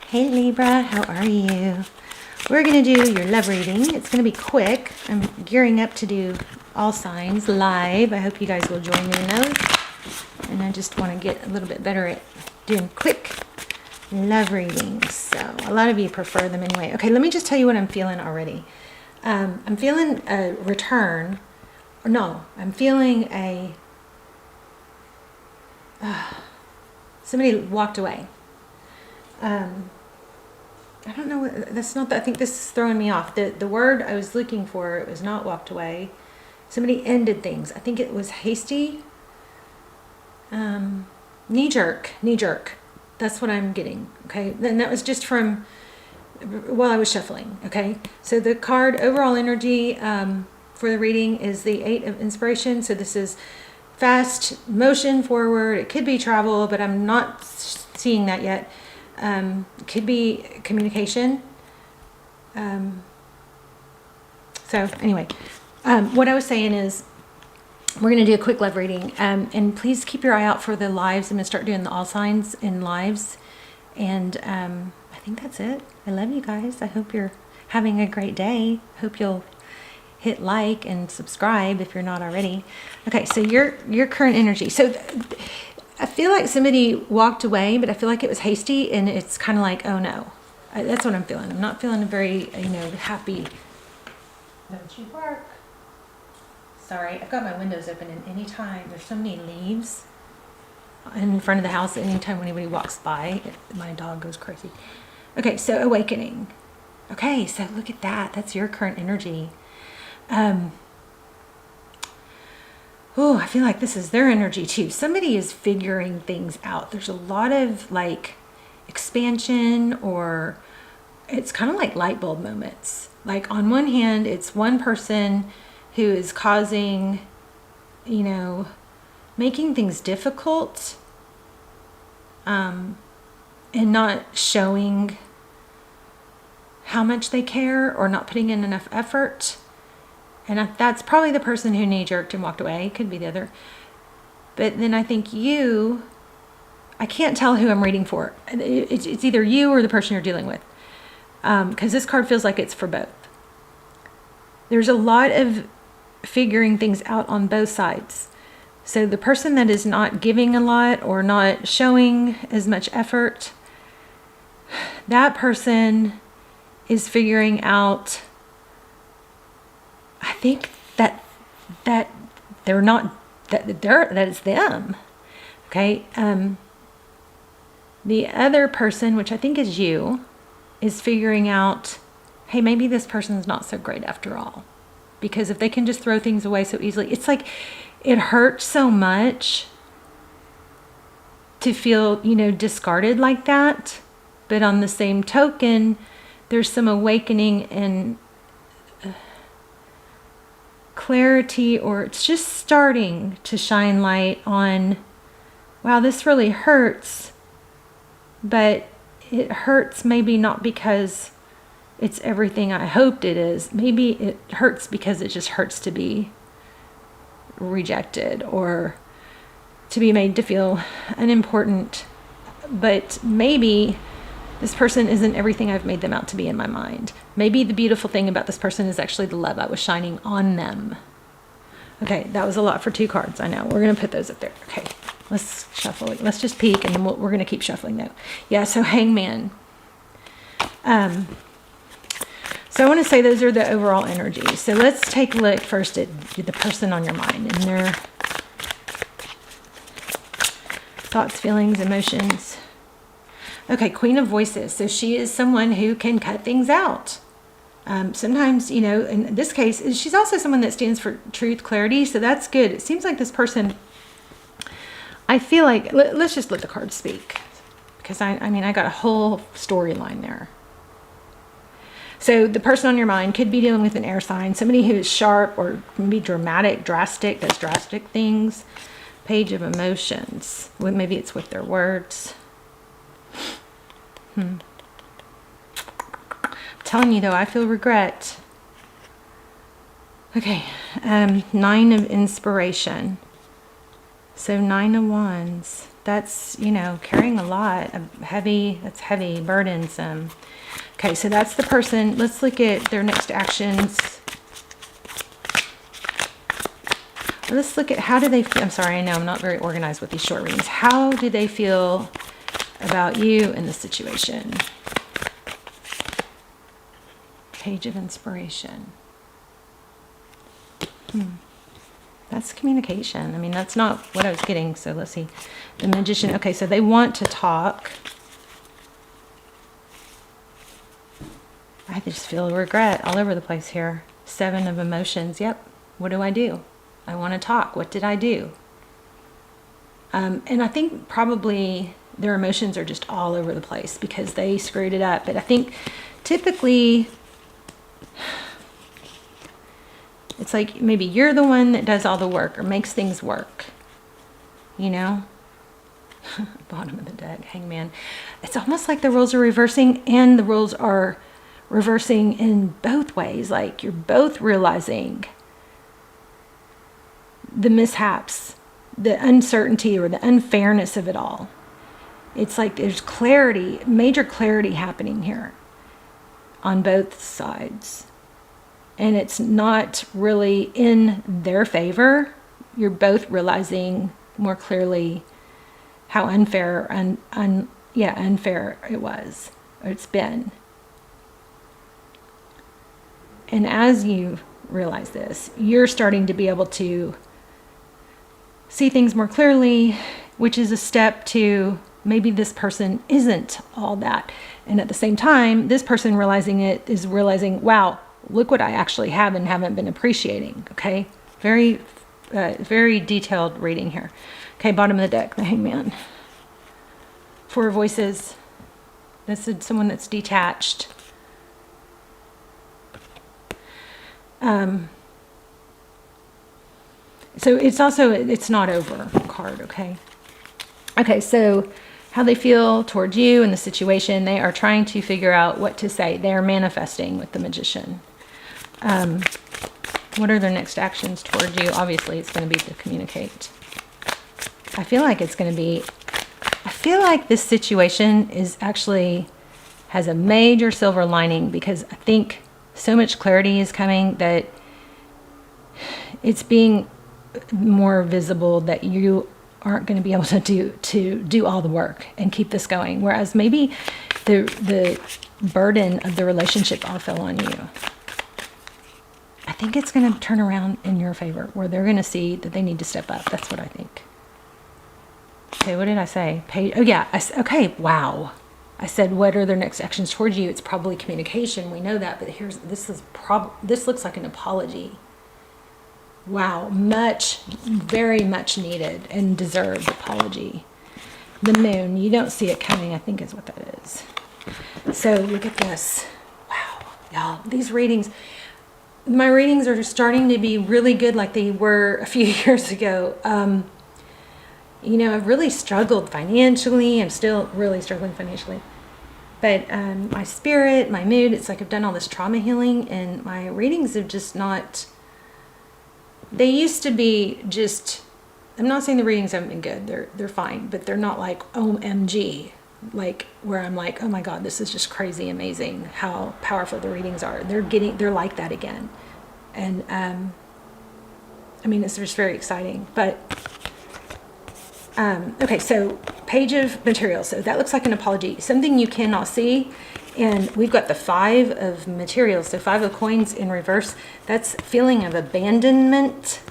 Hey Libra, how are you? We're going to do your love reading. It's going to be quick. I'm gearing up to do all signs live. I hope you guys will join me in those. And I just want to get a little bit better at doing quick love readings. So a lot of you prefer them anyway. Okay, let me just tell you what I'm feeling already. I'm feeling a return. Or no, I'm feeling a... somebody walked away. I don't know, that's not, I think this is throwing me off. The word I was looking for, it was not walked away. Somebody ended things. I think it was hasty. Knee jerk. That's what I'm getting, okay? And that was just from while I was shuffling, okay? So the card, overall energy for the reading is the 8 of Inspiration. So this is fast motion forward. It could be travel, but I'm not seeing that yet. Could be communication. So anyway, what I was saying is we're going to do a quick love reading. And please keep your eye out for the lives. I'm going to start doing the all signs in lives. And I think that's it. I love you guys. I hope you're having a great day. Hope you'll hit like and subscribe if you're not already. Okay, so your current energy. So I feel like somebody walked away, but I feel like it was hasty, and it's kind of like, oh no. That's what I'm feeling. I'm not feeling very, happy. Don't you bark. Sorry, I've got my windows open, and anytime there's so many leaves in front of the house, anytime anybody walks by, my dog goes crazy. Okay, so awakening. Okay, so look at that. That's your current energy. Oh, I feel like this is their energy too. Somebody is figuring things out. There's a lot of like expansion, or it's kind of like light bulb moments. Like on one hand, it's one person who is causing, making things difficult, and not showing how much they care or not putting in enough effort. And that's probably the person who knee-jerked and walked away. It could be the other. But then I think I can't tell who I'm reading for. It's either you or the person you're dealing with. Because this card feels like it's for both. There's a lot of figuring things out on both sides. So the person that is not giving a lot or not showing as much effort, that person is figuring out, I think that they're not, that is them. Okay. The other person, which I think is you, is figuring out, hey, maybe this person's not so great after all. Because if they can just throw things away so easily, it's like it hurts so much to feel, discarded like that. But on the same token, there's some awakening and clarity, or it's just starting to shine light on, wow, this really hurts, but it hurts maybe not because it's everything I hoped it is. Maybe it hurts because it just hurts to be rejected or to be made to feel unimportant. But maybe this person isn't everything I've made them out to be in my mind. Maybe the beautiful thing about this person is actually the love I was shining on them. Okay, that was a lot for 2 cards. I know. We're going to put those up there. Okay, let's shuffle. Let's just peek, and then we're going to keep shuffling though. Yeah, so Hangman. So I want to say those are the overall energies. So let's take a look first at the person on your mind and their thoughts, feelings, emotions. Okay, Queen of Voices. So she is someone who can cut things out. Sometimes, in this case, she's also someone that stands for truth, clarity. So that's good. It seems like this person, I feel like, let's just let the cards speak. Because I got a whole storyline there. So the person on your mind could be dealing with an air sign. Somebody who is sharp or maybe dramatic, drastic, does drastic things. Page of Emotions. Well, maybe it's with their words. I'm telling you though, I feel regret. Okay, 9 of Inspiration. So 9 of Wands. that's, you know, carrying a lot, that's heavy, burdensome. Okay, so that's the person. Let's look at their next actions. Let's look at how do they feel. I'm sorry, I know I'm not very organized with these short readings. How do they feel about you in the situation? Page of Inspiration. That's communication. I mean, that's not what I was getting. So let's see. The Magician. Okay, so they want to talk. I just feel regret all over the place here. 7 of Emotions. Yep. What do? I want to talk. What did I do? And I think probably their emotions are just all over the place because they screwed it up. But I think typically it's like maybe you're the one that does all the work or makes things work, you know? Bottom of the deck, Hangman. It's almost like the roles are reversing, and the roles are reversing in both ways. Like you're both realizing the mishaps, the uncertainty or the unfairness of it all. It's like there's clarity, major clarity happening here on both sides. And it's not really in their favor. You're both realizing more clearly how unfair unfair it was, or it's been. And as you realize this, you're starting to be able to see things more clearly, which is a step to maybe this person isn't all that. And at the same time, this person realizing it is realizing, wow, look what I actually have and haven't been appreciating. Okay, very detailed reading here. Okay, bottom of the deck, the Hangman. 4 Voices. This is someone that's detached. So it's not over card. Okay, so how they feel towards you and the situation. They are trying to figure out what to say. They are manifesting with the Magician. What are their next actions towards you? Obviously, it's going to be to communicate. I feel like this situation has a major silver lining, because I think so much clarity is coming that it's being more visible that you aren't going to be able to do all the work and keep this going. Whereas maybe the burden of the relationship all fell on you. I think it's going to turn around in your favor, where they're going to see that they need to step up. That's what I think. Okay, what did I say? Oh yeah. Okay, wow. I said, what are their next actions towards you? It's probably communication. We know that, but this looks like an apology. Wow, very much needed and deserved apology. The Moon, you don't see it coming, I think is what that is. So look at this. Wow, y'all, these readings, my readings are starting to be really good like they were a few years ago. You know, I've really struggled financially. I'm still really struggling financially. But my spirit, my mood, it's like I've done all this trauma healing, and my readings have just not... They used to be just... I'm not saying the readings haven't been good. They're fine, but they're not like OMG, like where I'm like, oh my God, this is just crazy amazing how powerful the readings are. They're like that again. And I mean, it's just very exciting. But okay, so page of materials. So that looks like an apology, something you cannot see. And we've got the 5 of materials, so 5 of coins in reverse. That's feeling of abandonment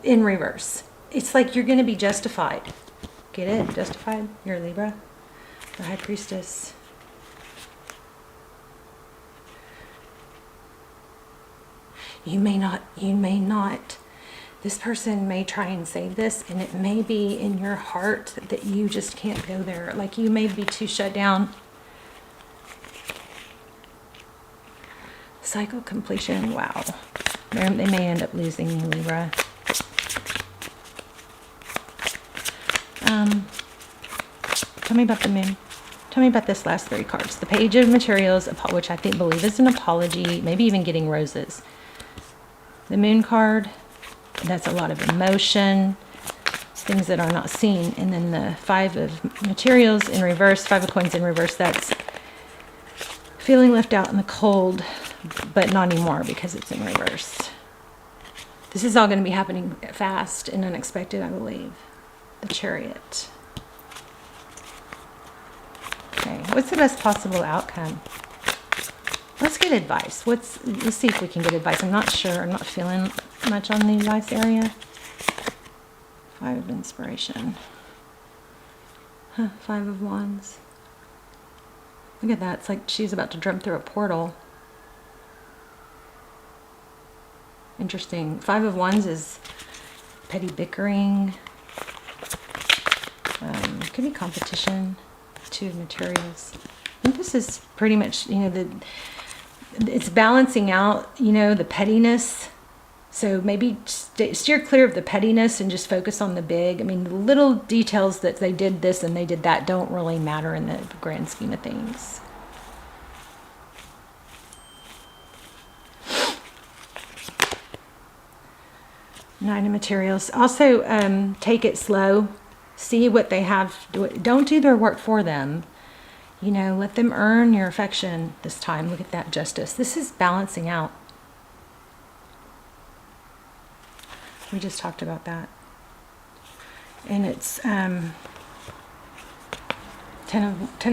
in reverse. It's like you're going to be justified. Get it? Justified? You're a Libra. The High Priestess. You may not. This person may try and save this, and it may be in your heart that you just can't go there. Like you may be too shut down. Cycle completion. Wow. They may end up losing you, Libra. Tell me about the Moon. Tell me about this last 3 cards. The Page of Materials, which I believe is an apology, maybe even getting roses. The Moon card, that's a lot of emotion. things that are not seen. And then the 5 of materials in reverse, 5 of coins in reverse, that's feeling left out in the cold, but not anymore because it's in reverse. This is all going to be happening fast and unexpected, I believe. The Chariot. Okay, what's the best possible outcome? Let's get advice. Let's see if we can get advice. I'm not sure. I'm not feeling much on the advice area. 5 of inspiration. 5 of wands. Look at that. It's like she's about to jump through a portal. Interesting. 5 of wands is petty bickering. Could be competition. 2 of materials. I think this is pretty much, it's balancing out, the pettiness. So maybe steer clear of the pettiness and just focus on the big. I mean, the little details that they did this and they did that don't really matter in the grand scheme of things. Nine of materials. Also, take it slow. See what they have. Don't do their work for them. Let them earn your affection this time. Look at that, justice. This is balancing out. We just talked about that. And it's 10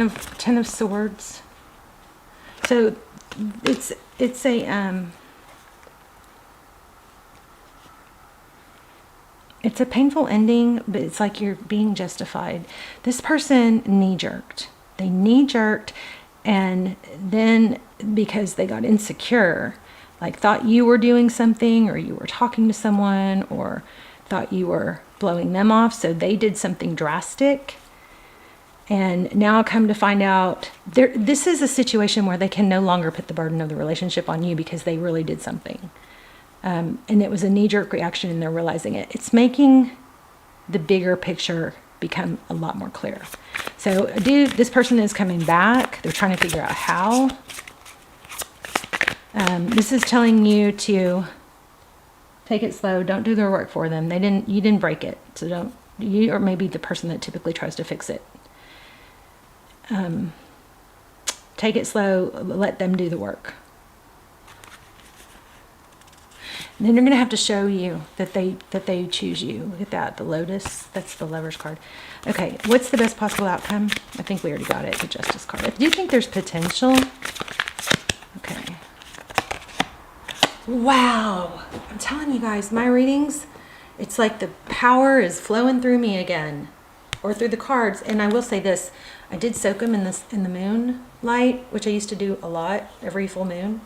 of swords. So it's a painful ending, but it's like you're being justified. This person knee-jerked. They knee-jerked, and then because they got insecure, like thought you were doing something, or you were talking to someone, or thought you were blowing them off, so they did something drastic. And now come to find out, this is a situation where they can no longer put the burden of the relationship on you because they really did something. And it was a knee-jerk reaction, and they're realizing it. It's making the bigger picture become a lot more clear. So, this person is coming back. They're trying to figure out how. This is telling you to take it slow. Don't do their work for them. You didn't break it, so don't. You, or maybe the person that typically tries to fix it. Take it slow. Let them do the work. And then they're going to have to show you that they choose you. Look at that, the Lotus. That's the Lover's card. Okay, what's the best possible outcome? I think we already got it, the Justice card. I do think there's potential. Okay. Wow. I'm telling you guys, my readings, it's like the power is flowing through me again. Or through the cards. And I will say this, I did soak them in the moonlight, which I used to do a lot, every full moon.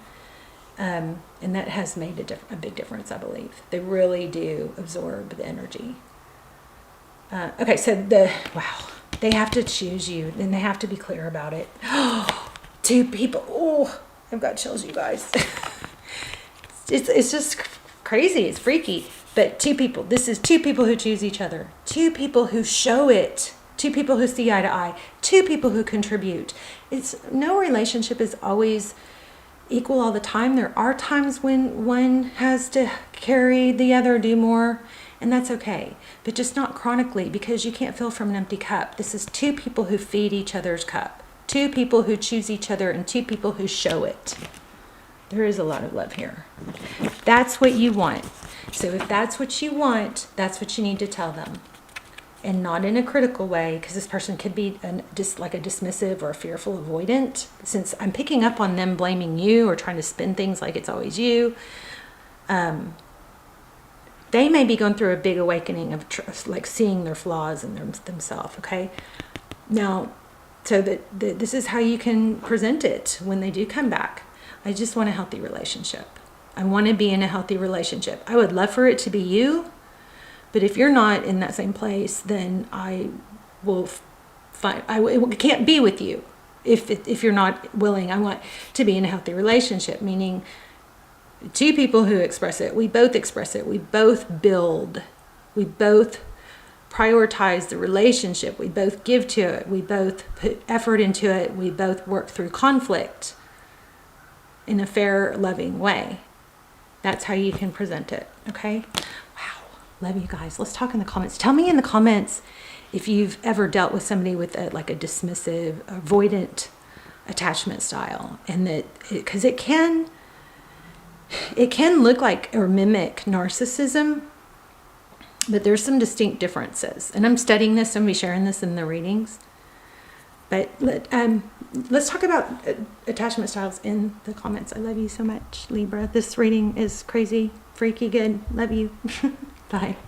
And that has made a big difference, I believe. They really do absorb the energy. Okay, so they have to choose you, and they have to be clear about it. 2 people. Oh, I've got chills, you guys. It's just crazy. It's freaky. But 2 people. This is 2 people who choose each other. 2 people who show it. 2 people who see eye to eye. 2 people who contribute. No relationship is always equal all the time. There are times when one has to carry the other, do more, and that's okay. But just not chronically, because you can't fill from an empty cup. This is 2 people who feed each other's cup. 2 people who choose each other, and 2 people who show it. There is a lot of love here. That's what you want. So if that's what you want, that's what you need to tell them. And not in a critical way, because this person could be like a dismissive or a fearful avoidant. Since I'm picking up on them blaming you or trying to spin things like it's always you, they may be going through a big awakening of like seeing their flaws in themselves. Okay, now, so this is how you can present it when they do come back. I just want a healthy relationship. I want to be in a healthy relationship. I would love for it to be you. But if you're not in that same place, then I will find, I can't be with you if you're not willing. I want to be in a healthy relationship, meaning 2 people who express it. We both express it. We both build. We both prioritize the relationship. We both give to it. We both put effort into it. We both work through conflict in a fair, loving way. That's how you can present it, okay? Wow. Love you guys. Let's talk in the comments. Tell me in the comments if you've ever dealt with somebody with like a dismissive, avoidant attachment style, and that because it can look like or mimic narcissism, but there's some distinct differences. And I'm studying this. I'm going to be sharing this in the readings. But let's talk about attachment styles in the comments. I love you so much, Libra. This reading is crazy, freaky good. Love you. Bye.